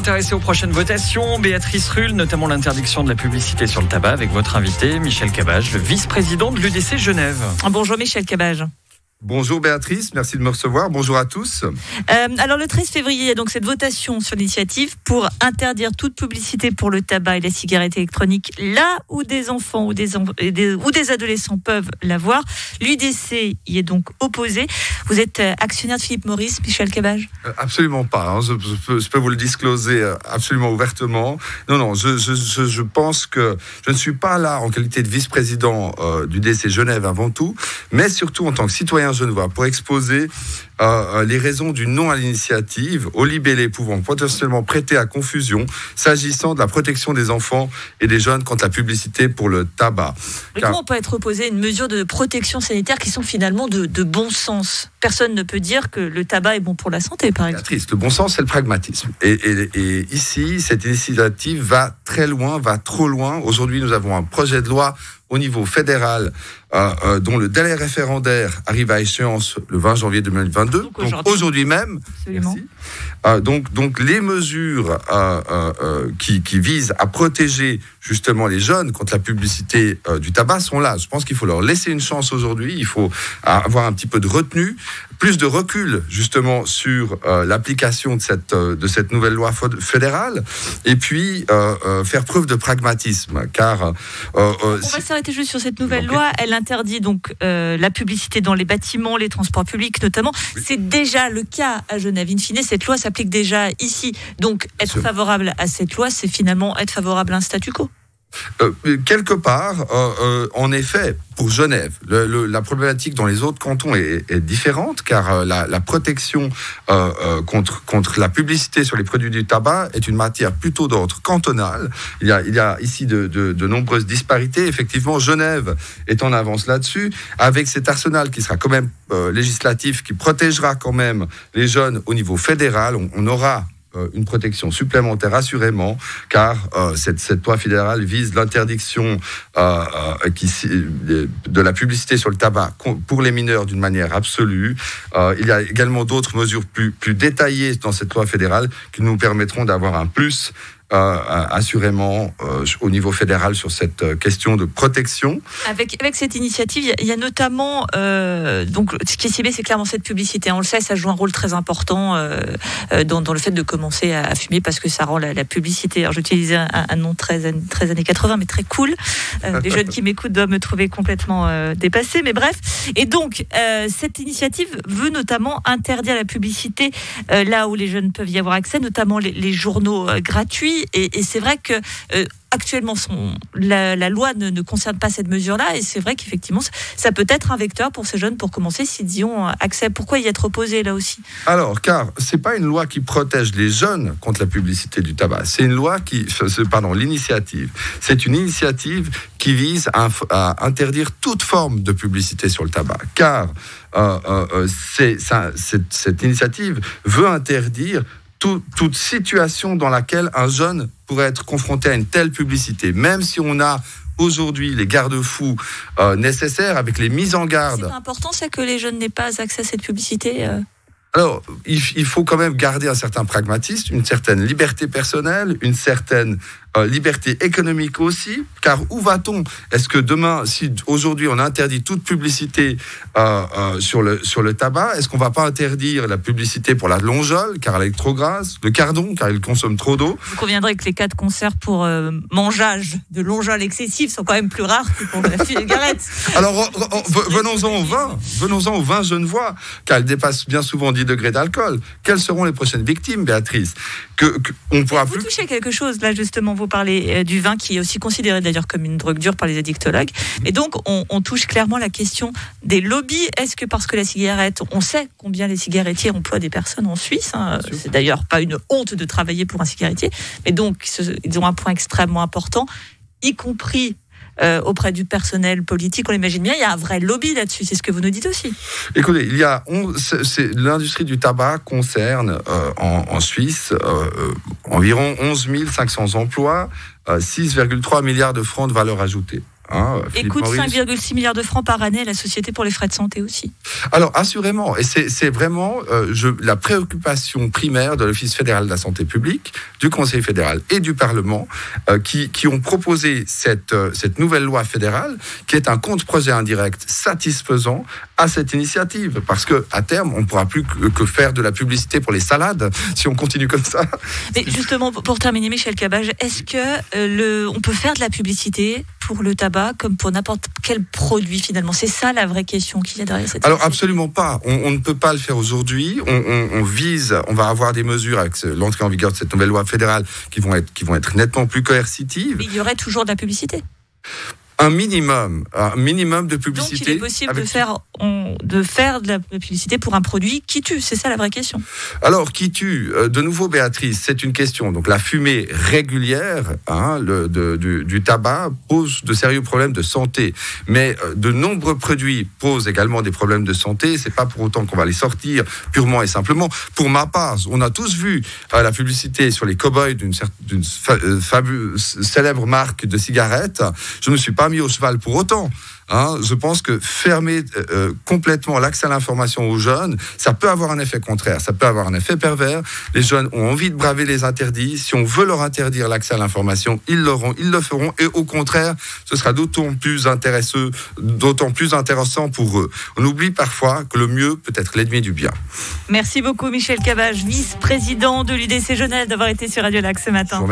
intéresser aux prochaines votations. Béatrice Rulle, notamment l'interdiction de la publicité sur le tabac avec votre invité, Michel Cabage, le vice-président de l'UDC Genève. Bonjour Michel Cabage. Bonjour Béatrice, merci de me recevoir. Bonjour à tous. Alors le 13 février, il y a donc cette votation sur l'initiative pour interdire toute publicité pour le tabac et la cigarette électronique là où des enfants ou des adolescents peuvent l'avoir. L'UDC y est donc opposé. Vous êtes actionnaire de Philip Morris, Michel Cabage ? Absolument pas. Je peux vous le discloser absolument ouvertement. Non, je pense que je ne suis pas là en qualité de vice-président d'UDC Genève avant tout, mais surtout en tant que citoyen genevois pour exposer les raisons du non à l'initiative, aux libellés pouvant potentiellement prêter à confusion s'agissant de la protection des enfants et des jeunes contre la publicité pour le tabac. Mais comment on peut être opposé à une mesure de protection sanitaire qui sont finalement de bon sens ? Personne ne peut dire que le tabac est bon pour la santé, par exemple. Triste. Le bon sens, c'est le pragmatisme. Et ici, cette initiative va très loin, va trop loin. Aujourd'hui, nous avons un projet de loi au niveau fédéral, dont le délai référendaire arrive à échéance le 20 janvier 2022, donc aujourd'hui même. Absolument. Merci. Donc les mesures qui visent à protéger justement les jeunes contre la publicité du tabac sont là. Je pense qu'il faut leur laisser une chance aujourd'hui, il faut avoir un petit peu de retenue, plus de recul justement sur l'application de cette nouvelle loi fédérale, et puis faire preuve de pragmatisme, car... On va s'arrêter juste sur cette nouvelle loi. Elle interdit donc la publicité dans les bâtiments, les transports publics notamment. Oui. C'est déjà le cas à Genève. In fine, cette loi s'applique déjà ici. Donc être favorable à cette loi, c'est finalement être favorable à un statu quo. Quelque part, en effet, pour Genève, la problématique dans les autres cantons est différente, car la protection contre la publicité sur les produits du tabac est une matière plutôt d'ordre cantonal. Il y a ici de nombreuses disparités. Effectivement, Genève est en avance là-dessus, avec cet arsenal qui sera quand même législatif, qui protégera quand même les jeunes au niveau fédéral. On aura une protection supplémentaire assurément, car cette loi fédérale vise l'interdiction de la publicité sur le tabac pour les mineurs d'une manière absolue. Il y a également d'autres mesures plus détaillées dans cette loi fédérale qui nous permettront d'avoir un plus assurément au niveau fédéral sur cette question de protection. Avec cette initiative, il y a notamment donc ce qui est ciblé, c'est clairement cette publicité. On le sait, ça joue un rôle très important dans le fait de commencer à fumer, parce que ça rend la publicité. Alors j'utilisais un nom très années 80, mais très cool. Les jeunes qui m'écoutent doivent me trouver complètement dépassée, mais bref. Et donc cette initiative veut notamment interdire la publicité là où les jeunes peuvent y avoir accès, notamment les journaux gratuits. Et c'est vrai que actuellement, la loi ne concerne pas cette mesure-là, et c'est vrai qu'effectivement, ça peut être un vecteur pour ces jeunes pour commencer s'ils y ont accès. Pourquoi y être opposé là aussi ? Alors, car c'est pas une loi qui protège les jeunes contre la publicité du tabac. C'est une loi l'initiative. C'est une initiative qui vise à interdire toute forme de publicité sur le tabac, car cette initiative veut interdire toute situation dans laquelle un jeune pourrait être confronté à une telle publicité, même si on a aujourd'hui les garde-fous nécessaires avec les mises en garde. C'est important, c'est que les jeunes n'aient pas accès à cette publicité Alors, il faut quand même garder un certain pragmatisme, une certaine liberté personnelle, une certaine liberté économique aussi, car où va-t-on ? Est-ce que demain, si aujourd'hui on interdit toute publicité sur le tabac, est-ce qu'on va pas interdire la publicité pour la longeole, car elle est trop grasse, le cardon, car il consomme trop d'eau ? Vous conviendrez que les cas de concert pour mangeage de longeole excessive sont quand même plus rares que pour la cigarette. Alors, venons-en au vin genevois, car elle dépasse bien souvent 10 degrés d'alcool. Quelles seront les prochaines victimes, Béatrice ? On pourra vous touchez quelque chose, là, justement. Vous parlez du vin, qui est aussi considéré d'ailleurs comme une drogue dure par les addictologues. Et donc, on touche clairement la question des lobbies. Est-ce que parce que la cigarette, on sait combien les cigarettiers emploient des personnes en Suisse, c'est d'ailleurs pas une honte de travailler pour un cigarettier, mais donc, ils ont un point extrêmement important, y compris auprès du personnel politique, on l'imagine bien, il y a un vrai lobby là-dessus, c'est ce que vous nous dites aussi. Écoutez, l'industrie du tabac concerne en Suisse environ 11 500 emplois, 6,3 milliards de francs de valeur ajoutée. Philippe Écoute, Maurice. 5,6 milliards de francs par année à la Société pour les frais de santé aussi. Alors, assurément, et c'est vraiment la préoccupation primaire de l'Office fédéral de la santé publique, du Conseil fédéral et du Parlement, qui ont proposé cette nouvelle loi fédérale, qui est un contre-projet indirect satisfaisant à cette initiative. Parce qu'à terme, on ne pourra plus que faire de la publicité pour les salades, si on continue comme ça. Mais justement, pour terminer, Michel Cabage, est-ce que on peut faire de la publicité pour le tabac comme pour n'importe quel produit finalement? C'est ça la vraie question qu'il y a derrière cette Alors initiative. absolument pas. On ne peut pas le faire aujourd'hui. On va avoir des mesures avec l'entrée en vigueur de cette nouvelle loi fédérale qui vont être nettement plus coercitives. Mais il y aurait toujours de la publicité. Un minimum de publicité. Donc il est possible de faire de la publicité pour un produit qui tue. C'est ça la vraie question. Alors, qui tue? De nouveau, Béatrice, c'est une question. Donc, la fumée régulière du tabac pose de sérieux problèmes de santé. Mais de nombreux produits posent également des problèmes de santé. C'est pas pour autant qu'on va les sortir purement et simplement. Pour ma part, on a tous vu la publicité sur les cow-boys d'une célèbre marque de cigarettes. Je me suis pas mis au cheval pour autant. Je pense que fermer complètement l'accès à l'information aux jeunes, ça peut avoir un effet contraire, ça peut avoir un effet pervers. Les jeunes ont envie de braver les interdits. Si on veut leur interdire l'accès à l'information, ils le feront. Et au contraire, ce sera d'autant plus intéressant pour eux. On oublie parfois que le mieux peut être l'ennemi du bien. Merci beaucoup Michel Cabage, vice-président de l'UDC Genève, d'avoir été sur Radio Lac ce matin.